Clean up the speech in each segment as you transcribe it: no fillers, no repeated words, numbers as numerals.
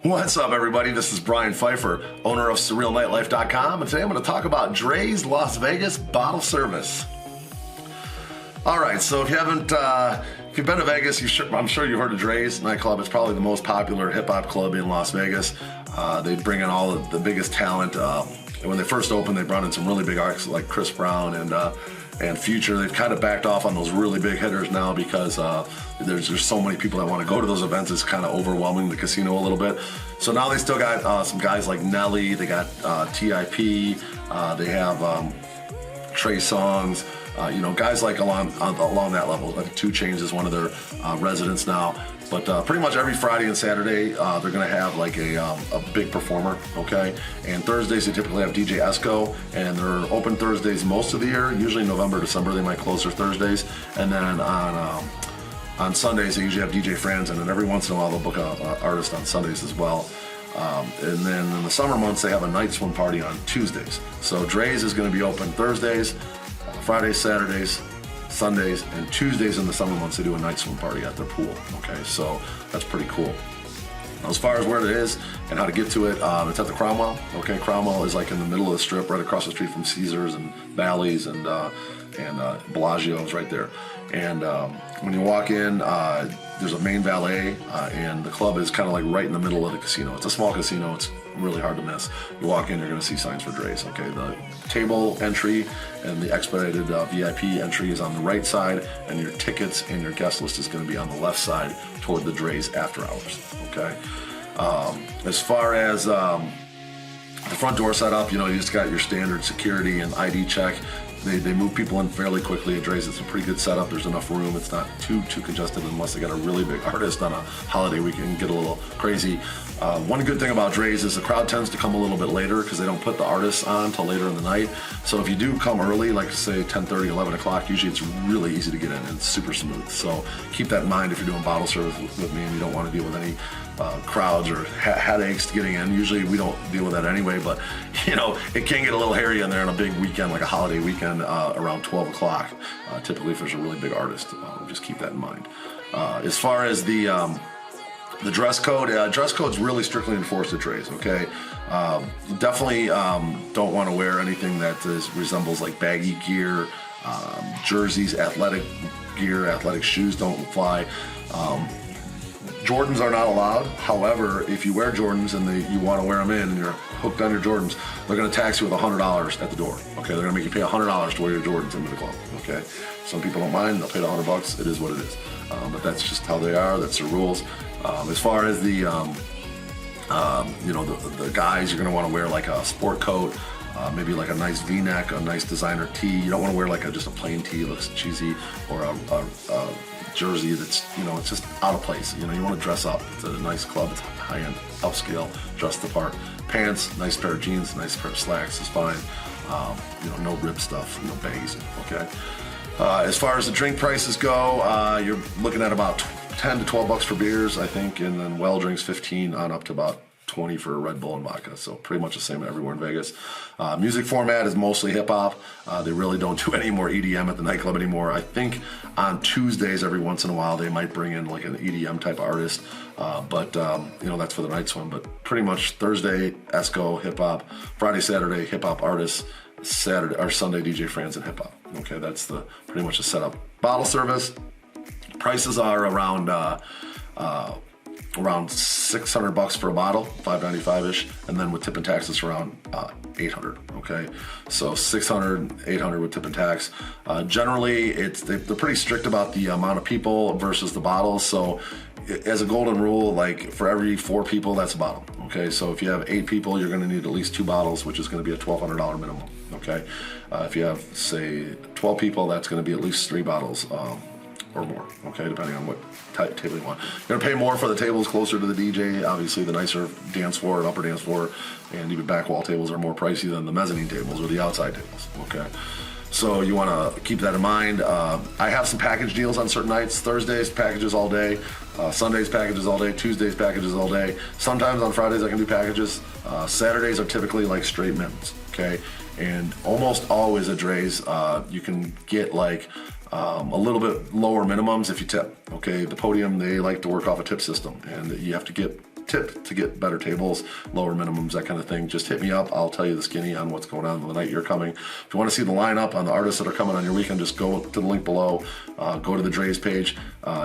What's up, everybody? This is Brian Pfeiffer, owner of SurrealNightlife.com, and today I'm going to talk about Drais Las Vegas bottle service. All right, so if you've been to Vegas, I'm sure you've heard of Drais nightclub. It's probably the most popular hip hop club in Las Vegas. They bring in all of the biggest talent. When they first opened, they brought in some really big artists like Chris Brown and Future. They've kind of backed off on those really big hitters now because there's so many people that want to go to those events. It's kind of overwhelming the casino a little bit. So now they still got some guys like Nelly. They got TIP. They have Trey Songz. Guys like along that level. Like 2 Chainz is one of their residents now. But pretty much every Friday and Saturday, they're going to have like a big performer, okay? And Thursdays, they typically have DJ Esco, and they're open Thursdays most of the year. Usually November, December, they might close their Thursdays. And then on Sundays, they usually have DJ Franz, and then every once in a while, they'll book an artist on Sundays as well. And then in the summer months, they have a night swim party on Tuesdays. So Drais is going to be open Thursdays, Fridays, Saturdays, Sundays, and Tuesdays in the summer months they do a night swim party at their pool. Okay, so that's pretty cool. Now, as far as where it is and how to get to it, it's at the Cromwell. Okay, Cromwell is like in the middle of the strip, right across the street from Caesars and Bally's and Bellagio's right there. And when you walk in, there's a main valet, and the club is kind of like right in the middle of the casino. It's a small casino. It's really hard to miss. You walk in, you're going to see signs for Drais. Okay, the table entry and the expedited VIP entry is on the right side, and your tickets and your guest list is going to be on the left side toward the Drais after hours. Okay. As far as the front door setup, you just got your standard security and ID check. They move people in fairly quickly at Drais. It's a pretty good setup. There's enough room. It's not too congested unless they got a really big artist on a holiday weekend and get a little crazy. One good thing about Drais is the crowd tends to come a little bit later because they don't put the artists on until later in the night. So if you do come early, like say 10:30, 11 o'clock, usually it's really easy to get in and it's super smooth. So keep that in mind if you're doing bottle service with me and you don't want to deal with any crowds or headaches getting in. Usually we don't deal with that anyway, but it can get a little hairy in there on a big weekend, like a holiday weekend, around 12 o'clock. Typically if there's a really big artist, just keep that in mind. As far as the dress code's really strictly enforced at Drais, okay? You definitely don't want to wear anything that resembles like baggy gear, jerseys, athletic gear, athletic shoes don't fly. Jordans are not allowed. However, if you wear Jordans and you want to wear them in and you're hooked on your Jordans, they're going to tax you with $100 at the door. Okay, they're going to make you pay $100 to wear your Jordans into the club. Okay, some people don't mind. They'll pay the $100. It is what it is. But that's just how they are. That's the rules. As far as the guys, you're going to want to wear like a sport coat. Maybe like a nice V-neck, a nice designer tee. You don't want to wear like just a plain tee. It looks cheesy, or a jersey that's it's just out of place. You want to dress up. It's a nice club. It's high-end, upscale, dress the part. Pants, nice pair of jeans, nice pair of slacks is fine. No rib stuff, no baggies. Okay. As far as the drink prices go, you're looking at about 10 to 12 bucks for beers, I think, and then well drinks 15 on up to about 20 for a Red Bull and vodka, so pretty much the same everywhere in Vegas. Music format is mostly hip-hop. They really don't do any more EDM at the nightclub anymore. I think on Tuesdays, every once in a while, they might bring in like an EDM type artist, but that's for the night swim. But pretty much Thursday, Esco, hip-hop. Friday, Saturday, hip-hop artists. Saturday or Sunday, DJ Franz and hip-hop. Okay, that's pretty much the setup. Bottle service, prices are around $600 for a bottle, $5.95-ish, and then with tip and tax it's around $800. Okay, so $600, $800 with tip and tax. Generally, they're pretty strict about the amount of people versus the bottles. So as a golden rule, like for every 4 people, that's a bottle. Okay, so if you have 8 people, you're going to need at least 2 bottles, which is going to be a $1,200 minimum. Okay, if you have say 12 people, that's going to be at least 3 bottles. Or more, okay, depending on what type table you want. You're gonna pay more for the tables closer to the DJ. Obviously, the nicer dance floor and upper dance floor and even back wall tables are more pricey than the mezzanine tables or the outside tables, okay? So you wanna keep that in mind. I have some package deals on certain nights. Thursdays, packages all day. Sundays, packages all day. Tuesdays, packages all day. Sometimes on Fridays I can do packages. Saturdays are typically like straight mittens, okay? And almost always at Drais, you can get like a little bit lower minimums if you tip. Okay, the podium, they like to work off a tip system, and you have to get tip to get better tables, lower minimums, that kind of thing, just hit me up. I'll tell you the skinny on what's going on the night you're coming. If you want to see the lineup on the artists that are coming on your weekend, just go to the link below, go to the Drais page,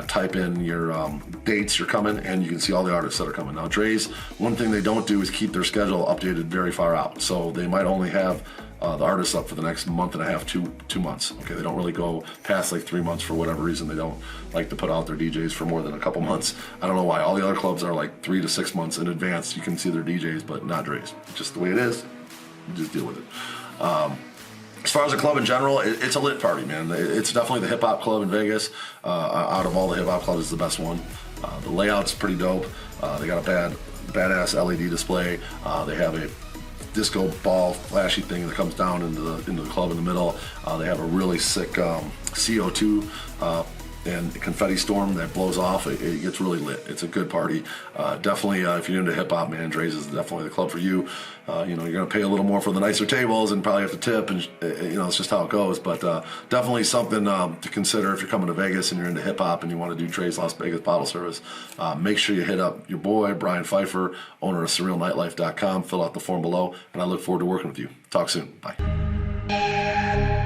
type in your dates you're coming, and you can see all the artists that are coming. Now Drais, one thing they don't do is keep their schedule updated very far out, so they might only have the artists up for the next month and a half, two months. Okay, they don't really go past like 3 months for whatever reason. They don't like to put out their DJs for more than a couple months. I don't know why. All the other clubs are like 3 to 6 months in advance. You can see their DJs, but not Drais. Just the way it is. Just deal with it. As far as the club in general, it's a lit party, man. It's definitely the hip hop club in Vegas. Out of all the hip hop clubs, it's the best one. The layout's pretty dope. They got a badass LED display. They have a disco ball flashy thing that comes down into the club in the middle. They have a really sick CO2 and confetti storm that blows off. It gets really lit. It's a good party. Definitely, if you're into hip hop, man, Drais is definitely the club for you. You're gonna pay a little more for the nicer tables and probably have to tip, and it's just how it goes. But definitely something to consider if you're coming to Vegas and you're into hip hop and you want to do Drais Las Vegas bottle service. Make sure you hit up your boy Brian Pfeiffer, owner of SurrealNightlife.com. Fill out the form below, and I look forward to working with you. Talk soon. Bye.